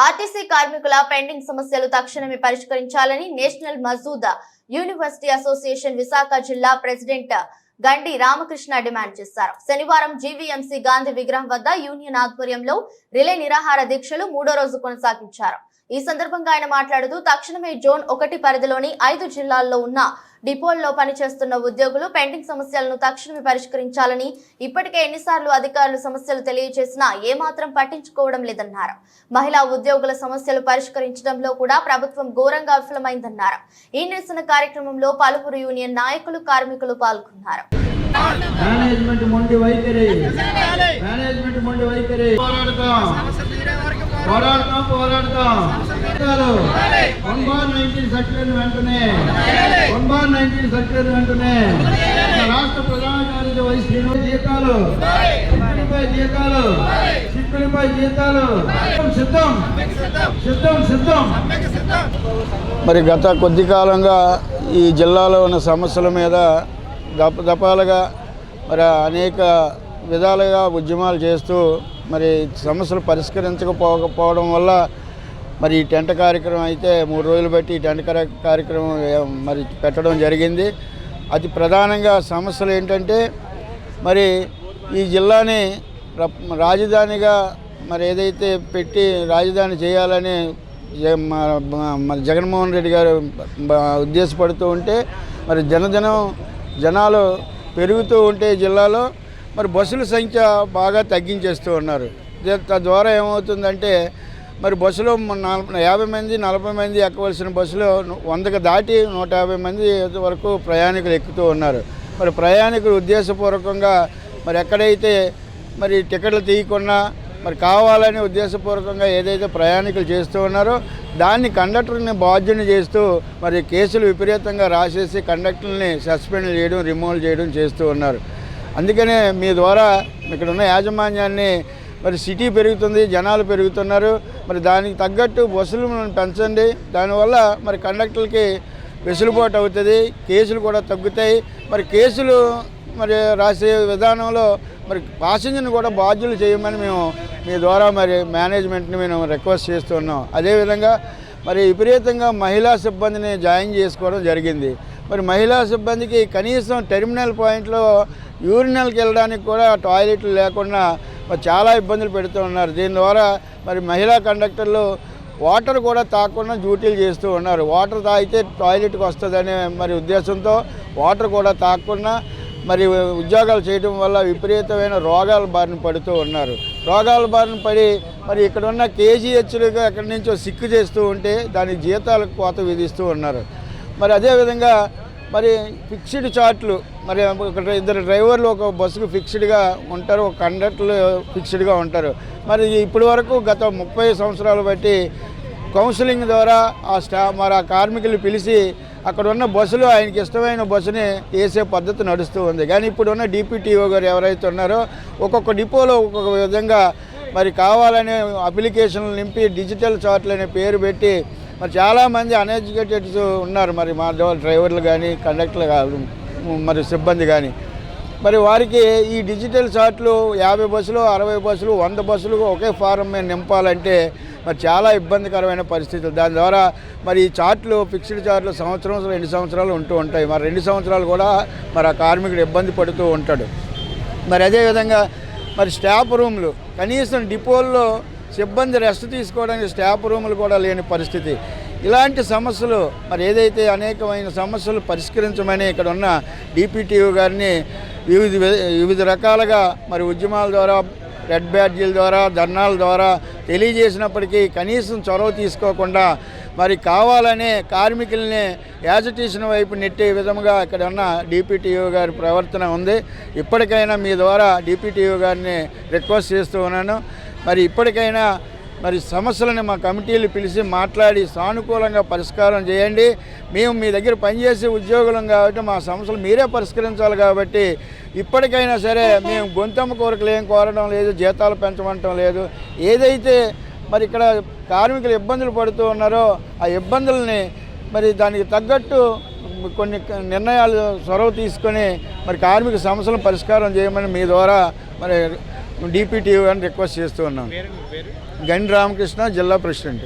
RTC కార్మికుల pending సమస్యలు తక్షణమే పరిష్కరించాలని national Mazdoor university association Visakha జిల్లా ప్రెసిడెంట్ గండి రామకృష్ణ డిమాండ్ చేశారు. శనివారం జీవీఎంసీ గాంధీ విగ్రహం వద్ద యూనియన్ ఆధ్వర్యంలో రిలే నిరాహార దీక్షలు 3వ రోజు కొనసాగించారు. ఈ సందర్భంగా ఆయన మాట్లాడుతూ తక్షణమే జోన్ 1 పరిధిలోని 5 జిల్లాల్లో ఉన్న డిపోల్లో పనిచేస్తున్న ఉద్యోగులు పెండింగ్ సమస్యలను తక్షణమే పరిష్కరించాలని, ఇప్పటికే ఎన్నిసార్లు అధికారులు సమస్యలు తెలియజేసినా ఏమాత్రం పట్టించుకోవడం లేదన్నారు. మహిళా ఉద్యోగుల సమస్యలు పరిష్కరించడంలో కూడా ప్రభుత్వం ఘోరంగా విఫలమైందన్నారు. ఈ నిరసన కార్యక్రమంలో పలువురు యూనియన్ నాయకులు, కార్మికులు పాల్గొన్నారు. పోరాడతాం 1/19 సర్క్యులర్ వెంటనే రాష్ట్ర ప్రధాన కార్యదర్శి వైస్ జీతాలు సిద్ధం. మరి గత కొద్ది కాలంగా ఈ జిల్లాలో ఉన్న సమస్యల మీద దపాలుగా మరి అనేక విధాలుగా ఉద్యమాలు చేస్తూ మరి సమస్యలు పరిష్కరించకపోవడం వల్ల మరి ఈ టెంట్ కార్యక్రమం అయితే 3 రోజులు బట్టి ఈ టెంట్ కార్యక్రమం మరి పెట్టడం జరిగింది. అతి ప్రధానంగా సమస్యలు ఏంటంటే మరి ఈ జిల్లాని రాజధానిగా మరి ఏదైతే పెట్టి రాజధాని చేయాలని జగన్మోహన్ రెడ్డి గారు ఉద్దేశపడుతూ ఉంటే మరి జనాలు పెరుగుతూ ఉంటే జిల్లాలో మరి బస్సుల సంఖ్య బాగా తగ్గించేస్తూ ఉన్నారు. తద్వారా ఏమవుతుందంటే మరి బస్సులో 50 మంది 40 మంది ఎక్కవలసిన బస్సులో 100కు దాటి 150 మంది వరకు ప్రయాణికులు ఎక్కుతూ ఉన్నారు. మరి ప్రయాణికులు ఉద్దేశపూర్వకంగా మరి ఎక్కడైతే మరి టికెట్లు తీయకుండా మరి కావాలని ఉద్దేశపూర్వకంగా ఏదైతే ప్రయాణికులు చేస్తూ ఉన్నారో దాన్ని కండక్టర్ని బాధ్యుని చేస్తూ మరి కేసులు విపరీతంగా రాసేసి కండక్టర్ని సస్పెండ్ చేయడం, రిమూవ్ చేయడం చేస్తూ ఉన్నారు. అందుకనే మీ ద్వారా ఇక్కడ ఉన్న యాజమాన్యాన్ని మరి సిటీ పెరుగుతుంది, జనాలు పెరుగుతున్నారు, మరి దానికి తగ్గట్టు బస్సులు పెంచండి. దానివల్ల మరి కండక్టర్లకి వెసులుబాటు అవుతుంది, కేసులు కూడా తగ్గుతాయి. మరి కేసులు మరి రాసే విధానంలో మరి ప్యాసింజర్ని కూడా బాధ్యులు చేయమని మేము మీ ద్వారా మరి మేనేజ్మెంట్ని మేము రిక్వెస్ట్ చేస్తున్నాం. అదేవిధంగా మరి విపరీతంగా మహిళా సిబ్బందిని జాయిన్ చేసుకోవడం జరిగింది. మరి మహిళా సిబ్బందికి కనీసం టెర్మినల్ పాయింట్లో యూరినల్కి వెళ్ళడానికి కూడా టాయిలెట్లు లేకుండా మరి చాలా ఇబ్బందులు పెడుతూ ఉన్నారు. దీని ద్వారా మరి మహిళా కండక్టర్లు వాటర్ కూడా తాగకుండా డ్యూటీలు చేస్తూ ఉన్నారు. వాటర్ తాగితే టాయిలెట్కి వస్తుందనే మరి ఉద్దేశంతో వాటర్ కూడా తాగకుండా మరి ఉద్యోగాలు చేయడం వల్ల విపరీతమైన రోగాల బారిన పడుతూ ఉన్నారు. రోగాల బారిన పడి మరి ఇక్కడ ఉన్న కేజీహెచ్లుగా ఎక్కడి నుంచో సిక్కు చేస్తూ ఉంటే దానికి జీతాలకు కోత విధిస్తూ ఉన్నారు. మరి అదేవిధంగా మరి ఫిక్స్డ్ చార్ట్లు మరి ఇద్దరు డ్రైవర్లు ఒక బస్సుకు ఫిక్స్డ్గా ఉంటారు, ఒక కండక్టర్లు ఫిక్స్డ్గా ఉంటారు. మరి ఇప్పటి వరకు గత 30 సంవత్సరాలు బట్టి కౌన్సిలింగ్ ద్వారా మరి ఆ కార్మికులు పిలిచి అక్కడ ఉన్న బస్సులు ఆయనకి ఇష్టమైన బస్సుని వేసే పద్ధతి నడుస్తూ ఉంది. కానీ ఇప్పుడున్న డిపిటిఓ గారు ఎవరైతే ఉన్నారో ఒక్కొక్క డిపోలో ఒక్కొక్క విధంగా మరి కావాలనే అప్లికేషన్లు నింపి డిజిటల్ చార్ట్లు అనే పేరు పెట్టి మరి చాలామంది అన్ఎడ్యుకేటెడ్స్ ఉన్నారు. మరి మా డ్రైవర్లు కానీ కండక్టర్లు కానీ మరి సిబ్బంది కానీ మరి వారికి ఈ డిజిటల్ చార్ట్లు 50 బస్సులు 60 బస్సులు 100 బస్సులు ఒకే ఫారం మీద నింపాలంటే మరి చాలా ఇబ్బందికరమైన పరిస్థితులు. దాని ద్వారా మరి ఈ చార్ట్లు ఫిక్స్డ్ చార్ట్లు సంవత్సరం 2 సంవత్సరాలు ఉంటూ ఉంటాయి. మరి 2 సంవత్సరాలు కూడా మరి ఆ కార్మికుడు ఇబ్బంది పడుతూ ఉంటాడు. మరి అదేవిధంగా మరి స్టాఫ్ రూమ్లు కనీసం డిపోల్లో సిబ్బంది రెస్ట్ తీసుకోవడానికి స్టాఫ్ రూములు కూడా లేని పరిస్థితి. ఇలాంటి సమస్యలు మరి ఏదైతే అనేకమైన సమస్యలు పరిష్కరించమని ఇక్కడ ఉన్న డిపిటిఓ గారిని వివిధ రకాలుగా మరి ఉద్యమాల ద్వారా, రెడ్ బ్యాడ్జీల ద్వారా, ధర్నాల ద్వారా తెలియజేసినప్పటికీ కనీసం చొరవ తీసుకోకుండా మరి కావాలనే కార్మికుల్ని యాజిటేషన్ వైపు నెట్టే విధంగా ఇక్కడ ఉన్న డిపిటిఓ గారి ప్రవర్తన ఉంది. ఇప్పటికైనా మీ ద్వారా డిపిటిఓ గారిని రిక్వెస్ట్ చేస్తూ ఉన్నాను. మరి ఇప్పటికైనా మరి సమస్యలను మా కమిటీలు పిలిచి మాట్లాడి సానుకూలంగా పరిష్కారం చేయండి. మేము మీ దగ్గర పనిచేసే ఉద్యోగులం కాబట్టి మా సమస్యలు మీరే పరిష్కరించాలి. కాబట్టి ఇప్పటికైనా సరే మేము గొంతమ్మ కోరికలు ఏం కోరడం లేదు, జీతాలు పెంచమంటం లేదు. ఏదైతే మరి ఇక్కడ కార్మికులు ఇబ్బందులు పడుతూ ఉన్నారో ఆ ఇబ్బందుల్ని మరి దానికి తగ్గట్టు కొన్ని నిర్ణయాలు చొరవ తీసుకొని మరి కార్మిక సమస్యలను పరిష్కారం చేయమని మీ ద్వారా మరి డిపిటిఓ అని రిక్వెస్ట్ చేస్తూ ఉన్నాం. గండి రామకృష్ణ, జిల్లా ప్రెసిడెంట్.